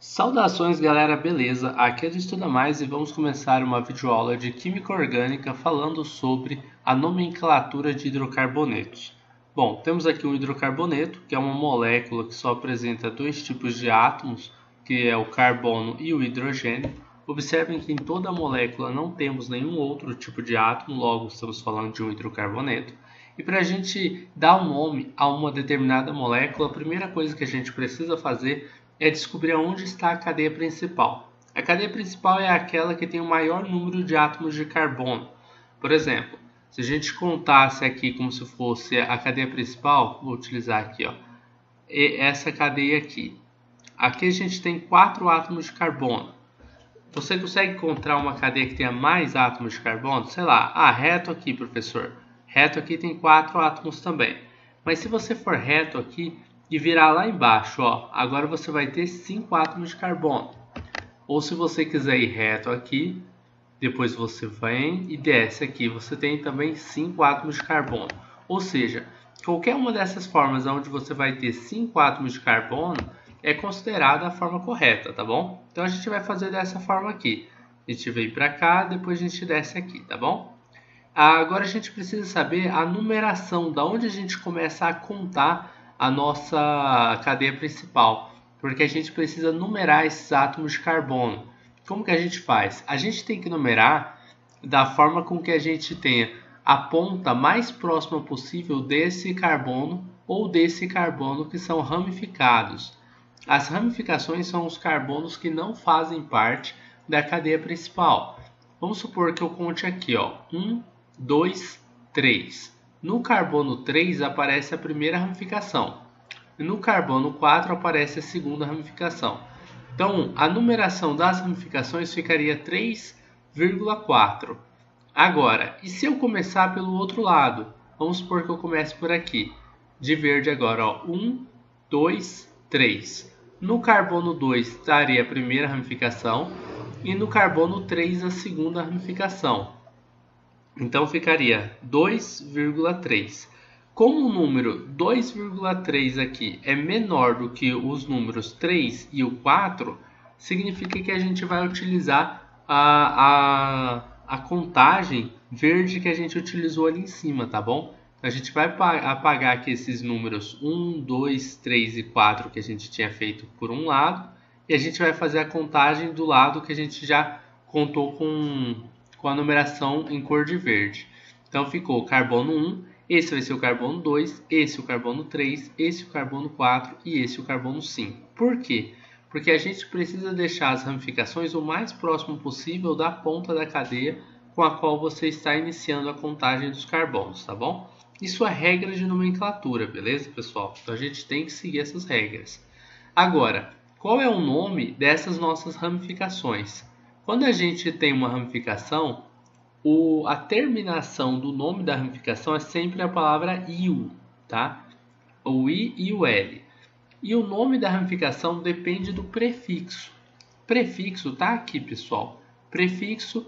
Saudações galera, beleza? Aqui é do Estuda Mais e vamos começar uma videoaula de Química Orgânica falando sobre a nomenclatura de hidrocarbonetos. Bom, temos aqui o hidrocarboneto, que é uma molécula que só apresenta dois tipos de átomos, que é o carbono e o hidrogênio. Observem que em toda a molécula não temos nenhum outro tipo de átomo, logo estamos falando de um hidrocarboneto. E para a gente dar um nome a uma determinada molécula, a primeira coisa que a gente precisa fazer é descobrir onde está a cadeia principal. A cadeia principal é aquela que tem o maior número de átomos de carbono. Por exemplo, se a gente contasse aqui como se fosse a cadeia principal, vou utilizar aqui, essa cadeia aqui. Aqui a gente tem 4 átomos de carbono. Você consegue encontrar uma cadeia que tenha mais átomos de carbono? Sei lá, reto aqui, professor. Reto aqui tem 4 átomos também. Mas se você for reto aqui e virar lá embaixo, agora você vai ter 5 átomos de carbono. Ou se você quiser ir reto aqui, depois você vem e desce aqui, você tem também 5 átomos de carbono. Ou seja, qualquer uma dessas formas onde você vai ter 5 átomos de carbono é considerada a forma correta, tá bom? Então a gente vai fazer dessa forma aqui. A gente vem para cá, depois a gente desce aqui, tá bom? Agora a gente precisa saber a numeração, da onde a gente começa a contar a nossa cadeia principal, porque a gente precisa numerar esses átomos de carbono. Como que a gente faz? A gente tem que numerar da forma com que a gente tenha a ponta mais próxima possível desse carbono ou desse carbono que são ramificados. As ramificações são os carbonos que não fazem parte da cadeia principal. Vamos supor que eu conte aqui, 1, 2, 3. No carbono 3 aparece a primeira ramificação. E no carbono 4 aparece a segunda ramificação. Então, a numeração das ramificações ficaria 3,4. Agora, e se eu começar pelo outro lado? Vamos supor que eu comece por aqui. De verde agora, 1, 2, 3. No carbono 2 estaria a primeira ramificação e no carbono 3 a segunda ramificação. Então ficaria 2,3. Como o número 2,3 aqui é menor do que os números 3 e o 4, significa que a gente vai utilizar a contagem verde que a gente utilizou ali em cima, tá bom? A gente vai apagar aqui esses números 1, 2, 3 e 4 que a gente tinha feito por um lado, e a gente vai fazer a contagem do lado que a gente já contou com a numeração em cor de verde. Então ficou o carbono 1, esse vai ser o carbono 2, esse o carbono 3, esse o carbono 4 e esse o carbono 5. Por quê? Porque a gente precisa deixar as ramificações o mais próximo possível da ponta da cadeia com a qual você está iniciando a contagem dos carbonos, tá bom? Isso é regra de nomenclatura, beleza, pessoal? Então a gente tem que seguir essas regras. Agora, qual é o nome dessas nossas ramificações? Quando a gente tem uma ramificação, a terminação do nome da ramificação é sempre a palavra IU, tá? O I e o L. E o nome da ramificação depende do prefixo. Prefixo tá aqui, pessoal. Prefixo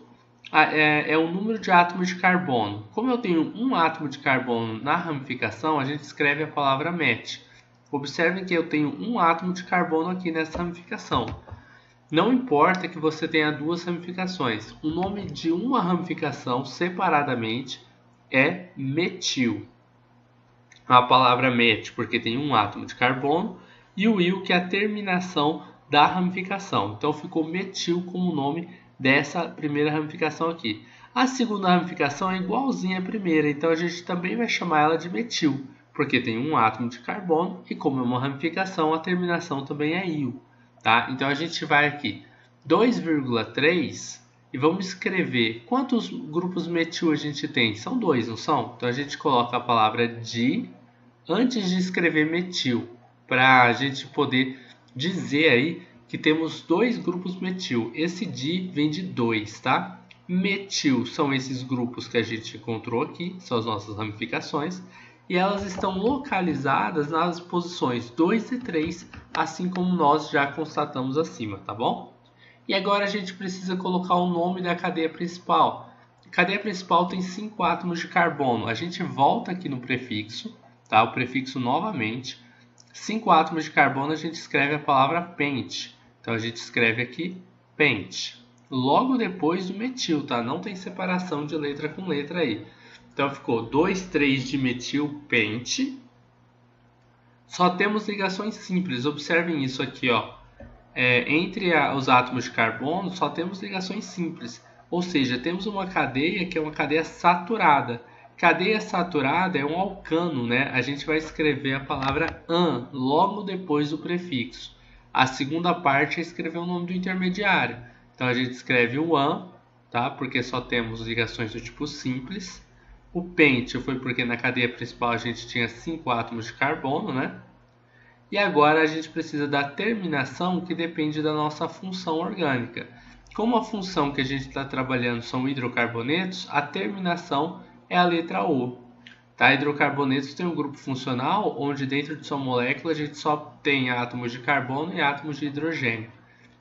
é o número de átomos de carbono. Como eu tenho um átomo de carbono na ramificação, a gente escreve a palavra met. Observem que eu tenho um átomo de carbono aqui nessa ramificação. Não importa que você tenha duas ramificações. O nome de uma ramificação separadamente é metil. A palavra met, porque tem um átomo de carbono, e o il, que é a terminação da ramificação. Então ficou metil como nome dessa primeira ramificação aqui. A segunda ramificação é igualzinha à primeira, então a gente também vai chamar ela de metil, porque tem um átomo de carbono e como é uma ramificação, a terminação também é il. Tá? Então a gente vai aqui 2,3 e vamos escrever quantos grupos metil a gente tem. São 2, não são? Então a gente coloca a palavra di antes de escrever metil, para a gente poder dizer aí que temos 2 grupos metil. Esse di vem de 2, tá? Metil são esses grupos que a gente encontrou aqui, são as nossas ramificações. E elas estão localizadas nas posições 2 e 3, assim como nós já constatamos acima, tá bom? E agora a gente precisa colocar o nome da cadeia principal. A cadeia principal tem 5 átomos de carbono. A gente volta aqui no prefixo, tá? O prefixo novamente. 5 átomos de carbono a gente escreve a palavra pent. Então a gente escreve aqui pente. Logo depois do metil, tá? Não tem separação de letra com letra aí. Então ficou 2,3 dimetil pente. Só temos ligações simples. Observem isso aqui, ó. Entre os átomos de carbono, só temos ligações simples. Ou seja, temos uma cadeia que é uma cadeia saturada. Cadeia saturada é um alcano, né? A gente vai escrever a palavra "an" logo depois do prefixo. A segunda parte é escrever o nome do intermediário. Então a gente escreve o "an", tá? Porque só temos ligações do tipo simples. O pente foi porque na cadeia principal a gente tinha 5 átomos de carbono, né? E agora a gente precisa da terminação, que depende da nossa função orgânica. Como a função que a gente está trabalhando são hidrocarbonetos, a terminação é a letra O. Tá? Hidrocarbonetos tem um grupo funcional onde dentro de sua molécula a gente só tem átomos de carbono e átomos de hidrogênio.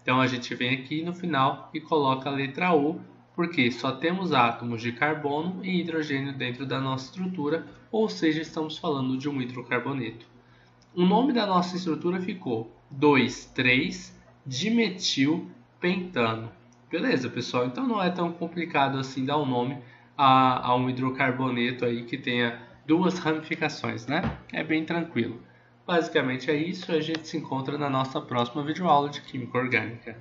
Então a gente vem aqui no final e coloca a letra O, porque só temos átomos de carbono e hidrogênio dentro da nossa estrutura, ou seja, estamos falando de um hidrocarboneto. O nome da nossa estrutura ficou 2,3-dimetilpentano. Beleza, pessoal? Então não é tão complicado assim dar o nome a um hidrocarboneto aí que tenha duas ramificações, né? É bem tranquilo. Basicamente é isso. A gente se encontra na nossa próxima videoaula de Química Orgânica.